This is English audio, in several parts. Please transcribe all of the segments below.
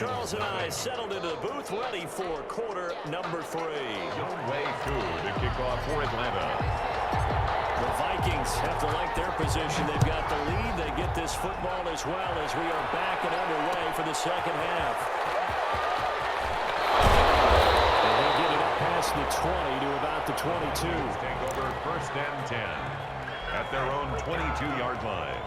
Charles and I settled into the booth, ready for quarter number 3. Way to kick off for Atlanta. The Vikings have to like their position. They've got the lead. They get this football as well as we are back and underway for the second half. And they get it up past the 20 to about the 22. Take over 1st and 10 at their own 22-yard line.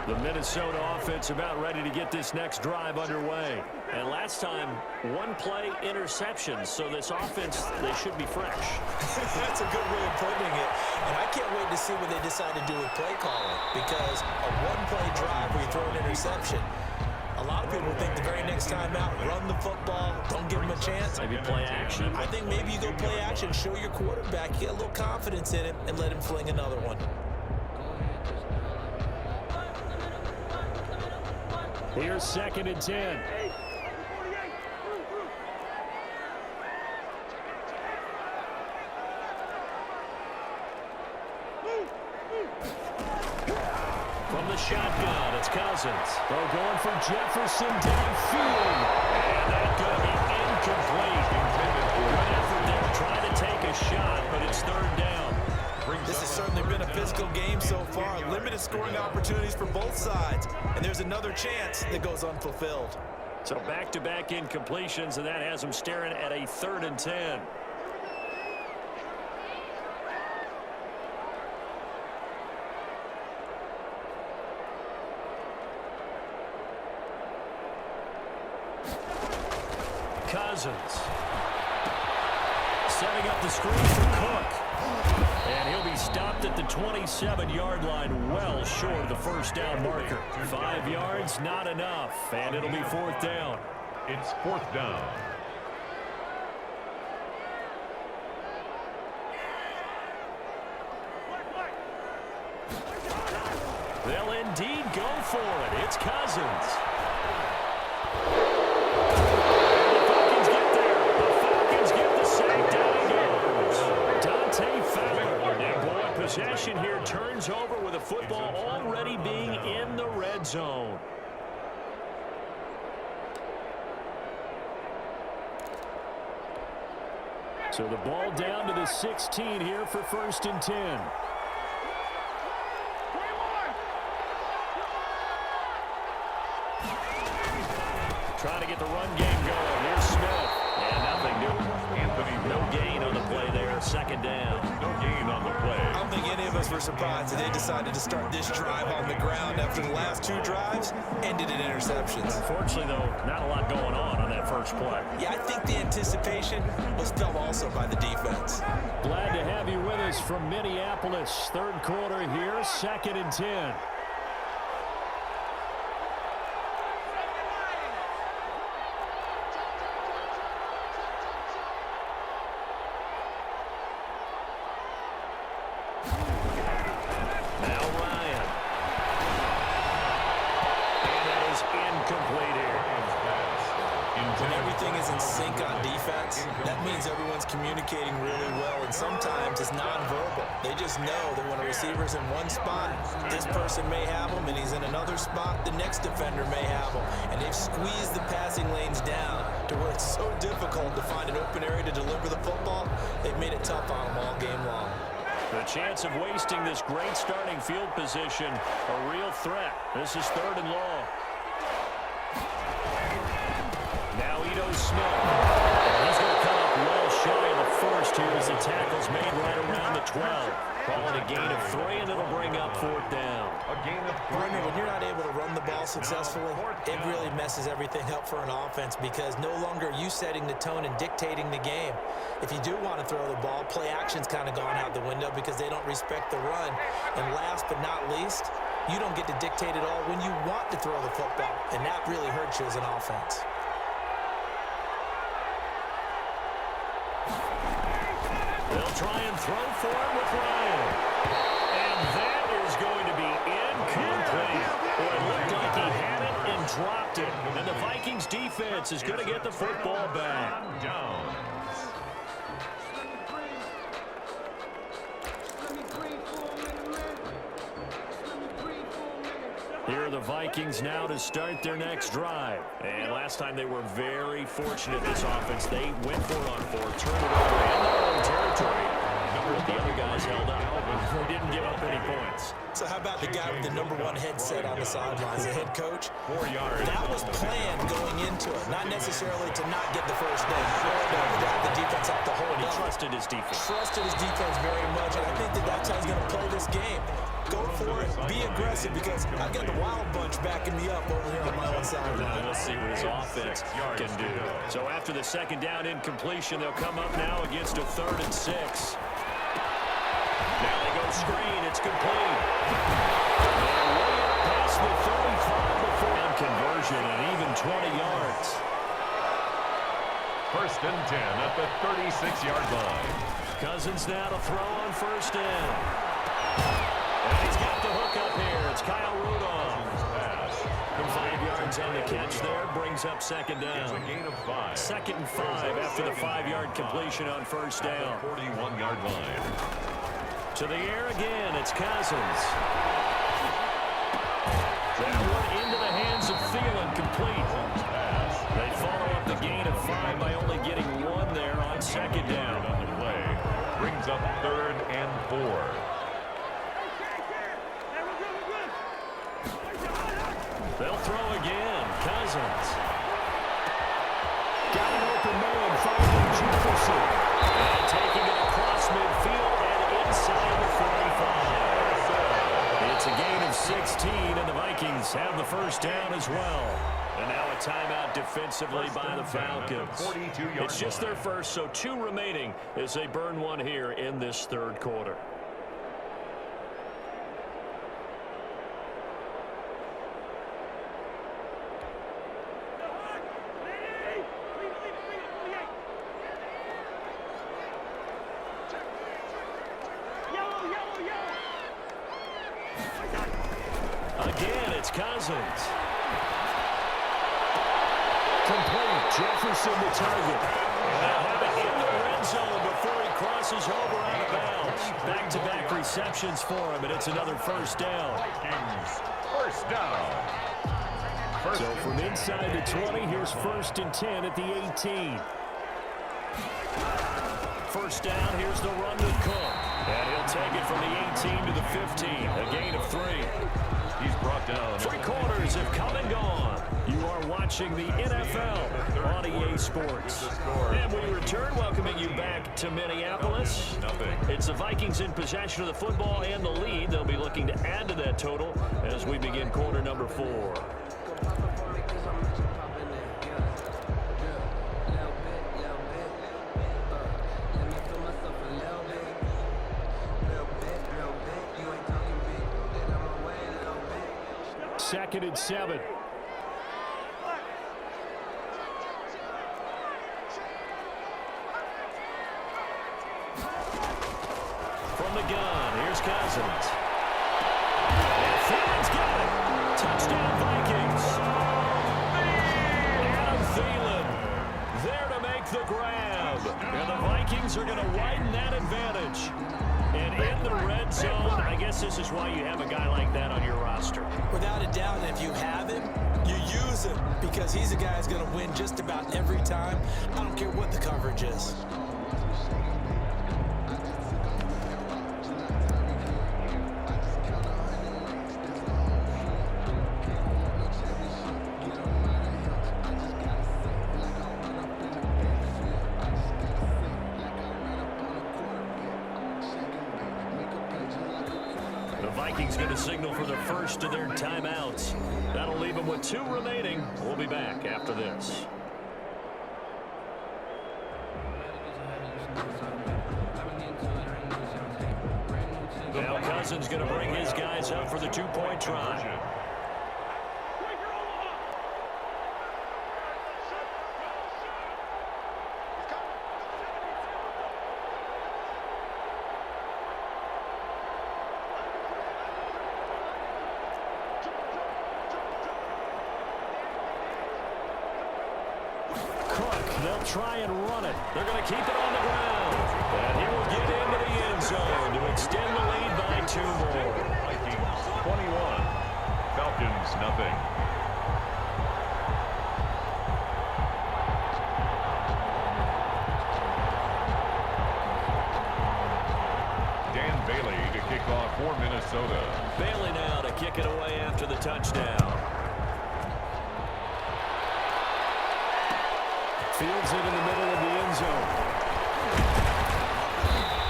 The Minnesota offense about ready to get this next drive underway. And last time, one play interception. So this offense, they should be fresh. That's a good way of putting it. And I can't wait to see what they decide to do with play calling. Because a one-play drive where you throw an interception, a lot of people think the very next time out, run the football, don't give them a chance. Maybe play action. I think maybe you go play action, show your quarterback, get a little confidence in him, and let him fling another one. Here's 2nd and 10. From the shotgun, it's Cousins. They're going for Jefferson downfield. And that's going to be incomplete. Good effort there, trying to take a shot, but it's 3rd down. This has certainly been a physical game so far. Limited scoring opportunities for both sides. And there's another chance that goes unfulfilled. So back-to-back incompletions, and that has them staring at a 3rd and 10. Cousins. Setting up the screen for Cook. And he'll be stopped at the 27-yard line, well short of the 1st down marker. 5 yards, not enough, and it'll be 4th down. It's 4th down. They'll indeed go for it. It's Cousins. Possession here turns over with a football already being in the red zone. So the ball down to the 16 here for 1st and 10. Trying to get the run game going. Here's Smith. And nothing new. No gain on the play there. 2nd down. No gain on the play. I don't think any of us were surprised that they decided to start this drive on the ground after the last 2 drives ended in interceptions. Unfortunately, though, not a lot going on that first play. Yeah, I think the anticipation was felt also by the defense. Glad to have you with us from Minneapolis. 3rd quarter here, 2nd and 10. Communicating really well, and sometimes it's nonverbal. They just know that when a receiver's in one spot, this person may have him, and he's in another spot, the next defender may have him. And they've squeezed the passing lanes down to where it's so difficult to find an open area to deliver the football. They've made it tough on them all game long. The chance of wasting this great starting field position, a real threat. This is 3rd and long. Now Ito Smith. He's going to come up well shy of the 1st here as the tackle's made right around the 12. Calling a gain of 3, and it'll bring up 4th down. A gain of 3. When you're not able to run the ball successfully, it really messes everything up for an offense because no longer are you setting the tone and dictating the game. If you do want to throw the ball, play action's kind of gone out the window because they don't respect the run. And last but not least, you don't get to dictate it all when you want to throw the football, and that really hurts you as an offense. They'll try and throw for him with Ryan. And that is going to be incomplete. Well, it looked like he had it dropped it. And the Vikings defense is going to get the football back. Down. Here are the Vikings now to start their next drive. And last time they were very fortunate, this offense. They went for it on 4, turned it over in their own territory. But the other guys held up. They didn't give up any points. So how about the guy with the #1 headset on the sidelines, the head coach? 4 yards. That was planned going into it, not necessarily to not get the first down, to have the defense have to hold He up. trusted his defense. Trusted his defense very much, and I think that's how he's going to play this game. Go for it, be aggressive, because I've got the wild bunch backing me up over here on my own sideline. We'll see what his offense can do. So after the second down incompletion, they'll come up now against a 3rd and 6. Now they go screen. It's complete. They're way up past the 35 before conversion and even 20 yards. 1st and 10 at the 36-yard line. Cousins now to throw on 1st down. And he's got the hook up here. It's Kyle Rudolph. And 5 yards on the catch there. Brings up 2nd down. It's a gain of 5. 2nd and 5 after the 5-yard completion on 1st down. 41-yard line. To the air again, it's Cousins. That one into the hands of Thielen, complete. They follow up the gain of 5 by only getting 1 there on 2nd down. On the play. Brings up 3rd and 4. They'll throw again. Cousins. Got an open man, finding Jefferson. And taking it across midfield and inside the 45. It's a gain of 16, and the Vikings have the 1st down as well. And now a timeout defensively by the Falcons. It's just their first, so 2 remaining as they burn 1 here in this 3rd quarter. Again, it's Cousins. Complete. Jefferson the target. And they'll have it in the red zone before he crosses over out of bounds. Back-to-back receptions for him, and it's another 1st down. Vikings, 1st down. So from inside the 20, here's 1st and 10 at the 18. 1st down, here's the run to Cook. And he'll take it from the 18 to the 15. A gain of 3. He's brought down. 3 quarters have come and gone. You are watching the NFL on EA Sports. And we return, welcoming you back to Minneapolis. It's the Vikings in possession of the football and the lead. They'll be looking to add to that total as we begin quarter number 4. Second and 7. From the gun, here's Cousins. And Thielen's got it. Touchdown, Vikings. Adam Thielen there to make the grab. And the Vikings are going to widen that advantage. And in the red zone, I guess this is why you have a guy like that on your roster. Without a doubt, and if you have him, you use him, because he's a guy who's going to win just about every time. I don't care what the coverage is. Vikings going to signal for the first of their timeouts. That'll leave them with 2 remaining. We'll be back after this. Now Cousins going to bring his guys up for the 2-point try. They'll try and run it. They're going to keep it on the ground. And he will get into the end zone to extend the lead by 2 more. Vikings 21, Falcons nothing. Dan Bailey to kick off for Minnesota. Bailey now to kick it away after the touchdown. Fields it in the middle of the end zone.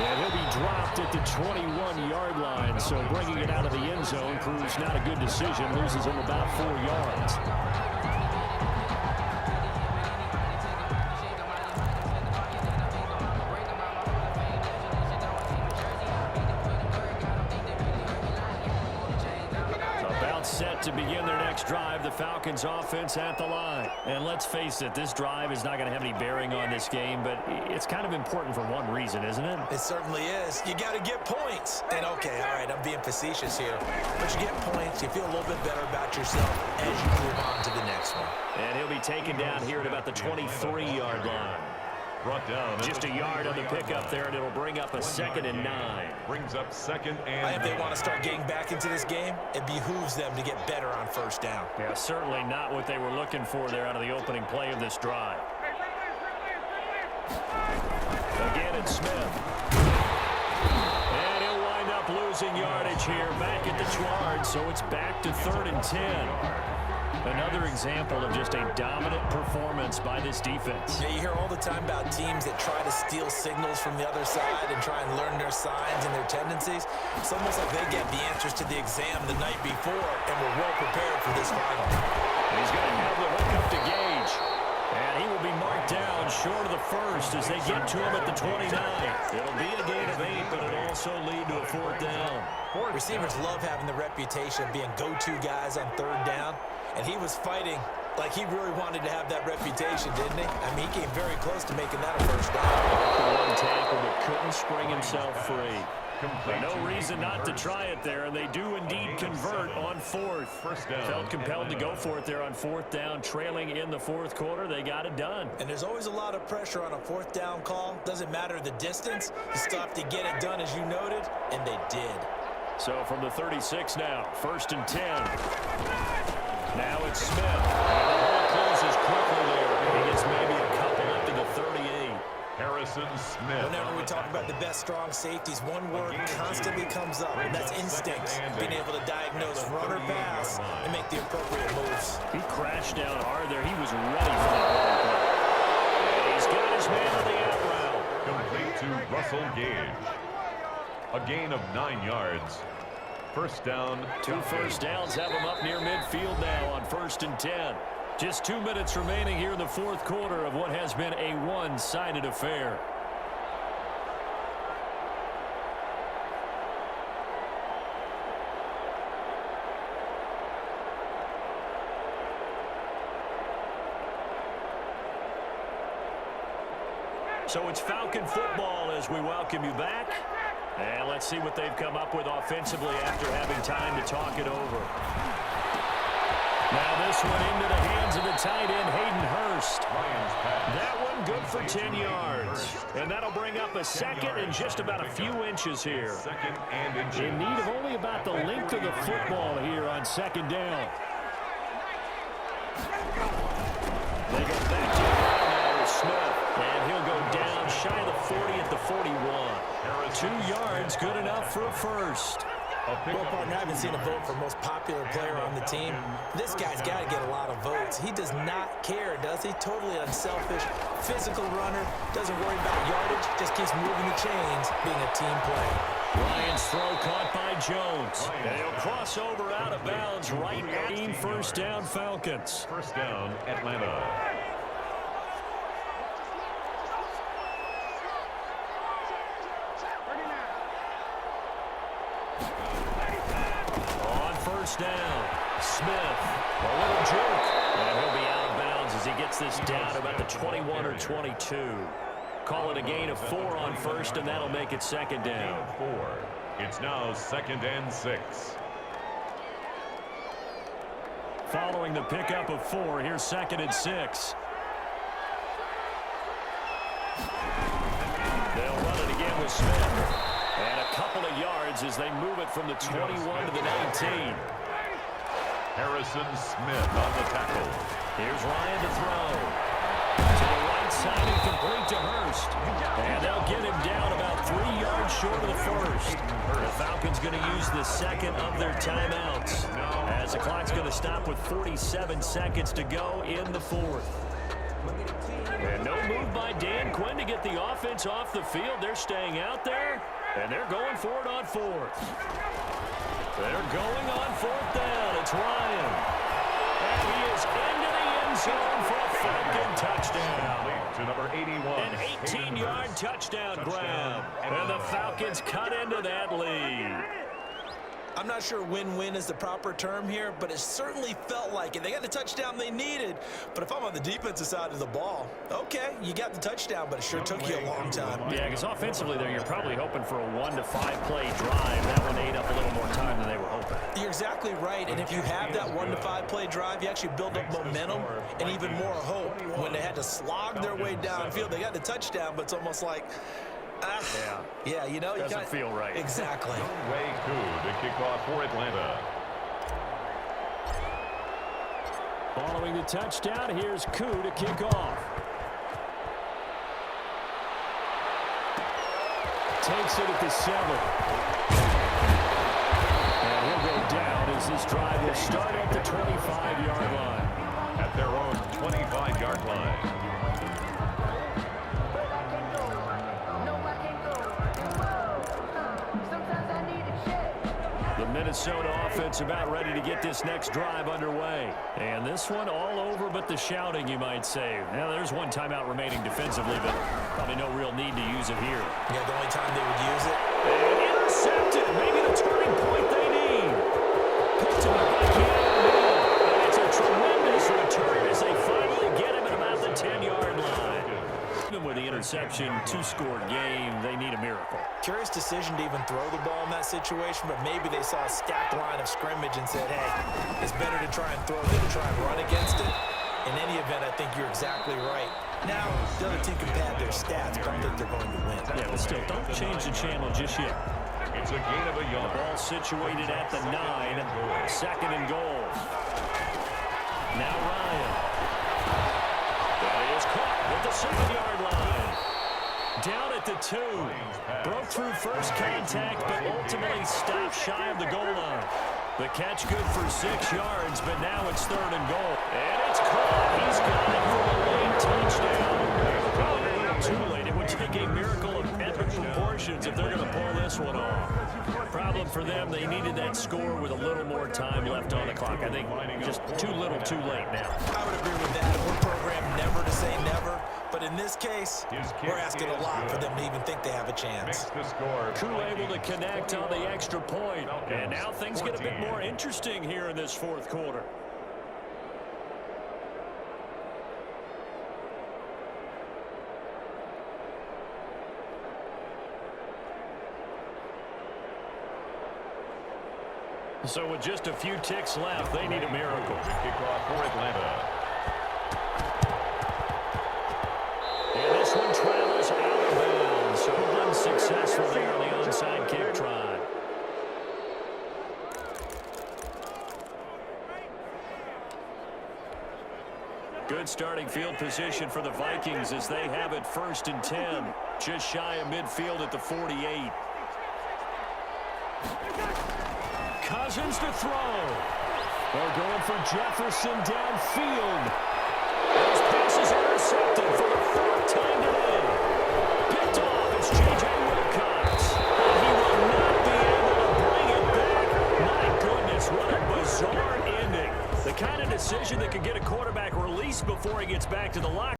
And he'll be dropped at the 21-yard line. So bringing it out of the end zone proves not a good decision. Loses him about 4 yards. Set to begin their next drive, the Falcons offense at the line. And let's face it, this drive is not going to have any bearing on this game, but it's kind of important for one reason, isn't it? It certainly is. You got to get points. And okay, all right, I'm being facetious here, but you get points, you feel a little bit better about yourself as you move on to the next one. And he'll be taken down here at about the 23-yard line. Brought down. Just a yard on the pickup there, and it'll bring up a 2nd and 9. Brings up 2nd and If they want to start getting back into this game, it behooves them to get better on first down. Yeah, certainly not what they were looking for there out of the opening play of this drive. Again, it's Smith. And he'll wind up losing yardage here back at the 2-yard, so it's back to 3rd and 10. Another example of just a dominant performance by this defense. Yeah, you hear all the time about teams that try to steal signals from the other side and try and learn their signs and their tendencies. It's almost like they get the answers to the exam the night before and were well prepared for this final. He's going to have the hook up to Gage. And he will be marked down short of the first as they get to him at the 29. It'll be a gain of 8, but it'll also lead to a 4th down. Receivers love having the reputation of being go-to guys on 3rd down. And he was fighting like he really wanted to have that reputation, didn't he? I mean, he came very close to making that a first down. One tackle but couldn't spring himself free. But no reason not to try it there, and they do indeed convert on 4th. Felt compelled to go for it there on 4th down, trailing in the 4th quarter. They got it done. And there's always a lot of pressure on a 4th down call. Doesn't matter the distance. You still have to get it done, as you noted, and they did. So from the 36 now, 1st and 10. Now it's Smith. And the hole closes quickly there. He gets maybe a couple up to the 38. Harrison Smith. Whenever we talk about the best strong safeties, one word constantly comes up, and that's instinct. Being able to diagnose run or pass and make the appropriate moves. He crashed down hard there. He was ready for that running play. And he's got his man on the out route. Complete to Russell Gage. A gain of 9 yards. 1st down. 2 first downs have him up near midfield now on 1st and 10. Just 2 minutes remaining here in the 4th quarter of what has been a one-sided affair. So it's Falcon football as we welcome you back. And let's see what they've come up with offensively after having time to talk it over. Now this one into the hands of the tight end, Hayden Hurst. That one good for 10 yards. And that'll bring up a 2nd and just about a few inches here. In need of only about the length of the football here on 2nd down. They go back to the line now with Smith. And he'll go down shy of the 40 at the 41. 2 yards, good enough for a first. Well, partner, I haven't seen a vote for most popular player on the team. This guy's got to get a lot of votes. He does not care, does he? Totally unselfish, physical runner, doesn't worry about yardage, just keeps moving the chains, being a team player. Ryan's throw caught by Jones. And he'll cross over out of bounds right at 1st down Falcons. 1st down, Atlanta. Down. Smith, a little juke. And he'll be out of bounds as he gets this down about the 21 or 22. Call it a gain of 4 on 1st, and that'll make it 2nd down. 4. It's now 2nd and 6. Following the pickup of 4, here's 2nd and 6. with Smith. And a couple of yards as they move it from the 21 to the 19. Harrison Smith on the tackle. Here's Ryan to throw. To the right side and complete to Hurst. And they'll get him down about 3 yards short of the first. The Falcons going to use the second of their timeouts, as the clock's going to stop with 47 seconds to go in the fourth. And no move by Dan Quinn to get the offense off the field. They're staying out there, and they're going for it on fourth. They're going on fourth down. It's Ryan. And he is into the end zone for a Falcon touchdown. To number 81. An 18-yard touchdown grab. And the Falcons cut into that lead. I'm not sure win-win is the proper term here, but it certainly felt like it. They got the touchdown they needed, but if I'm on the defensive side of the ball, okay, you got the touchdown, but it sure took you a long time. Yeah, because offensively there, you're probably hoping for a 1 to 5 play drive. That one ate up a little more time than they were hoping. You're exactly right, and if you have that 1 to 5 play drive, you actually build up momentum and even more hope. When they had to slog their way downfield, they got the touchdown, but it's almost like, yeah, you know, doesn't feel right. Exactly. Way Koo to kick off for Atlanta. Following the touchdown, here's Koo to kick off. Takes it at the 7. And he'll go down as this drive will start at the 25-yard line. At their own 25-yard line. The Minnesota offense about ready to get this next drive underway. And this one all over but the shouting, you might say. Now, there's one timeout remaining defensively, but probably no real need to use it here. Yeah, the only time they would use it. And intercepted. Maybe the turning point they need. Picked him up by Keanu. And it's a tremendous return as they finally get him at about the 10-yard line. Even with the interception, 2-score game, they need a miracle. Curious decision to even throw the ball in that situation, but maybe they saw a stacked line of scrimmage and said, hey, it's better to try and throw than to try and run against it. In any event, I think you're exactly right. Now, the other team can pad their stats, but I think they're going to win. Yeah, but still, don't change the channel just yet. It's a gain of a yard. The ball situated at the 9, 2nd and goal. Now Ryan. That is caught at the 7-yard line. Down at the 2. Broke through first contact, but ultimately stopped shy of the goal line. The catch good for 6 yards, but now it's 3rd and goal. And it's caught. He's got it for a late touchdown. Probably a little too late. It would take a miracle of epic proportions if they're going to pull this one off. Problem for them, they needed that score with a little more time left on the clock. I think just too little too late now. I would agree with that. We're programmed never to say never, but in this case, we're asking a lot for them to even think they have a chance. Koo able to connect on the extra point. And now things get a bit more interesting here in this 4th quarter. So with just a few ticks left, they need a miracle. Kickoff for Atlanta. And this one travels out of bounds. So unsuccessful there on the onside kick try. Good starting field position for the Vikings as they have it 1st and 10. Just shy of midfield at the 48. Cousins to throw. They're going for Jefferson downfield. Those passes intercepted for the 4th time today. Picked off. It's J.J. Wilcox. He will not be able to bring it back. My goodness, what a bizarre ending. The kind of decision that could get a quarterback released before he gets back to the locker.